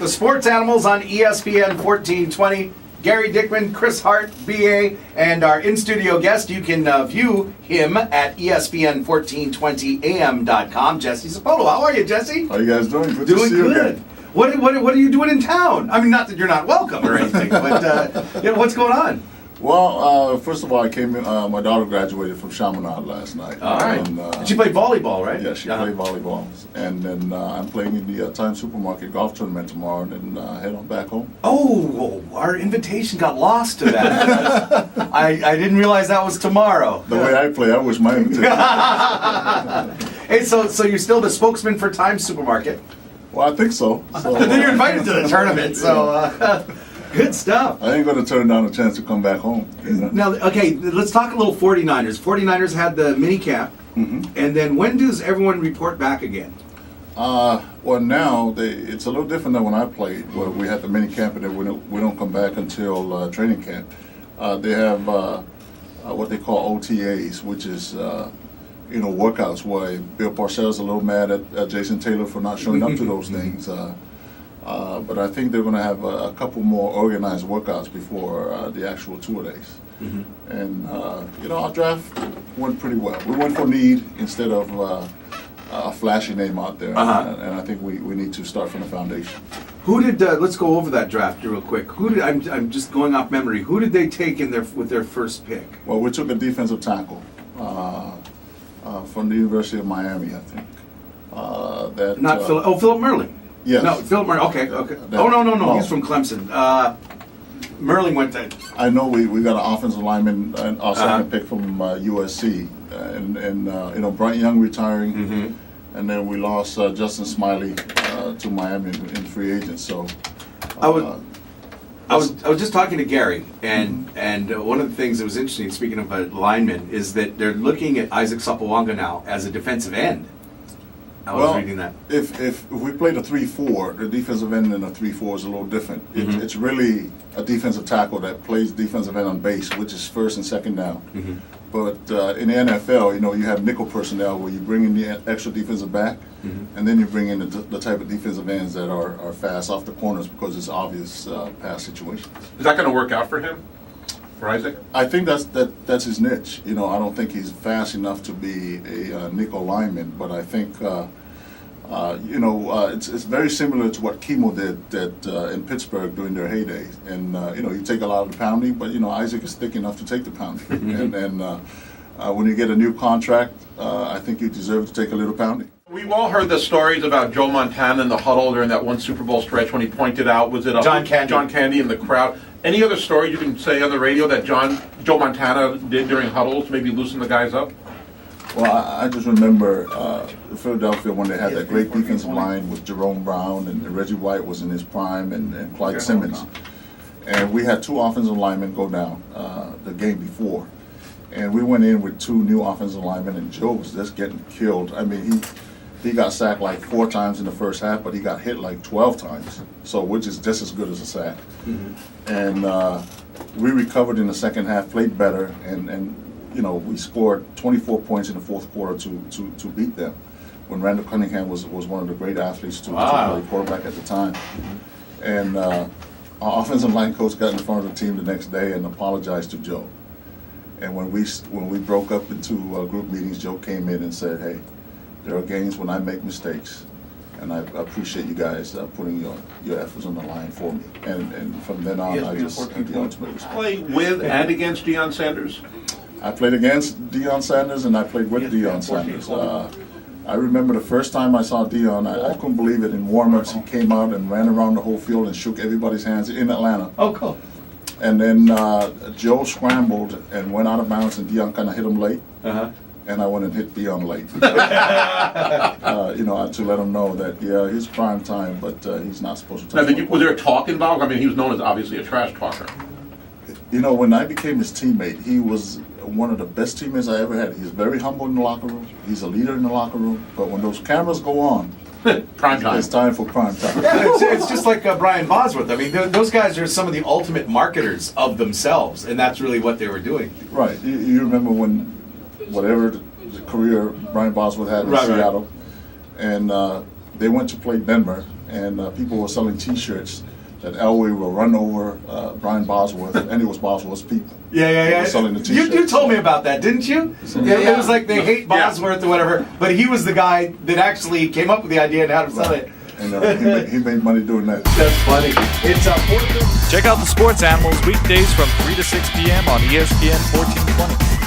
with the Sports Animals on ESPN 1420. Gary Dickman, Chris Hart, BA, and our in-studio guest. You can view him at ESPN1420am.com. Jesse Sapolu. How are you, Jesse? How you guys doing? Good doing to see you good. again. What are you doing in town? I mean, not that you're not welcome or anything, but what's going on? Well, first of all, I came in, my daughter graduated from Chaminade last night. All right. And, she played volleyball, right? Yeah, she played volleyball. And then I'm playing in the Times Supermarket golf tournament tomorrow, and then head on back home. Oh, our invitation got lost to that. I didn't realize that was tomorrow. The way I play, I wish my invitation. Hey, so you're still the spokesman for Times Supermarket? Well, I think so. Then you're invited to the tournament, so good stuff. I ain't going to turn down a chance to come back home. You know? Now, okay, let's talk a little 49ers. 49ers had the mini camp, and then when does everyone report back again? Well, now it's a little different than when I played, where we had the mini camp and then we don't come back until training camp. They have what they call OTAs, which is workouts where Bill Parcells a little mad at Jason Taylor for not showing up to those things. But I think they're going to have a couple more organized workouts before the actual tour days. And our draft went pretty well. We went for need instead of a flashy name out there. And I think we need to start from the foundation. Who did? Let's go over that draft real quick. Who did? I'm just going off memory. Who did they take with their first pick? Well, we took a defensive tackle from the University of Miami, I think. Philip Merlin. Yes. No, Philip Merlin. Okay. No. He's from Clemson. Merlin went to. I know we got an offensive lineman, our second pick from USC, and Bryant Young retiring, and then we lost Justin Smiley to Miami in free agents. So I was just talking to Gary, and one of the things that was interesting, speaking of linemen, is that they're looking at Isaac Sapolu now as a defensive end. I was reading that. If we played a 3-4, the defensive end in a 3-4 is a little different. It's really a defensive tackle that plays defensive end on base, which is first and second down. But in the NFL, you have nickel personnel where you bring in the extra defensive back, and then you bring in the type of defensive ends that are fast off the corners because it's obvious pass situations. Is that going to work out for him, for Isaac? I think that's his niche. I don't think he's fast enough to be a nickel lineman, but I think it's very similar to what Chemo did in Pittsburgh during their heyday. And you take a lot of the pounding, but Isaac is thick enough to take the pounding. and when you get a new contract, I think you deserve to take a little pounding. We've all heard the stories about Joe Montana in the huddle during that one Super Bowl stretch when he pointed out, was it John Candy in the crowd? Any other story you can say on the radio that Joe Montana did during huddles, maybe loosen the guys up? Well, I just remember Philadelphia when they had that great defensive line with Jerome Brown and Reggie White was in his prime and Clyde Simmons. And we had two offensive linemen go down the game before. And we went in with two new offensive linemen, and Joe was just getting killed. I mean, he got sacked like 4 times in the first half, but he got hit like 12 times, so which is just as good as a sack. And we recovered in the second half, played better, and we scored 24 points in the fourth quarter to beat them. When Randall Cunningham was one of the great athletes to play quarterback at the time. And our offensive line coach got in front of the team the next day and apologized to Joe. And when we broke up into group meetings, Joe came in and said, "Hey, there are games when I make mistakes, and I appreciate you guys putting your efforts on the line for me." And from then on, I just had the ultimate respect. Play with and against Deion Sanders? I played against Deion Sanders, and I played with Deion Sanders. I remember the first time I saw Deion, I couldn't believe it. In warm-ups, he came out and ran around the whole field and shook everybody's hands in Atlanta. Oh, cool. And then Joe scrambled and went out of bounds, and Deion kind of hit him late. And I went and hit Deion late. To let him know that, he's prime time, but he's not supposed to touch. Was there a talk involved? I mean, he was known as obviously a trash talker. When I became his teammate, he was one of the best teammates I ever had. He's very humble in the locker room. He's a leader in the locker room. But when those cameras go on, prime time. It's time for prime time. Yeah, it's just like Brian Bosworth. I mean, those guys are some of the ultimate marketers of themselves, and that's really what they were doing. Right. You remember whatever the career Brian Bosworth had in Seattle, and they went to play Denver, and people were selling T-shirts that Elway will run over Brian Bosworth, and it was Bosworth's people. Yeah. They were selling the You T-shirts. told me about that, didn't you? It was like they hate Bosworth or whatever, but he was the guy that actually came up with the idea and how to sell it. And he made money doing that. That's funny. It's 4:30. Check out the Sports Animals weekdays from 3 to 6 p.m. on ESPN 1420.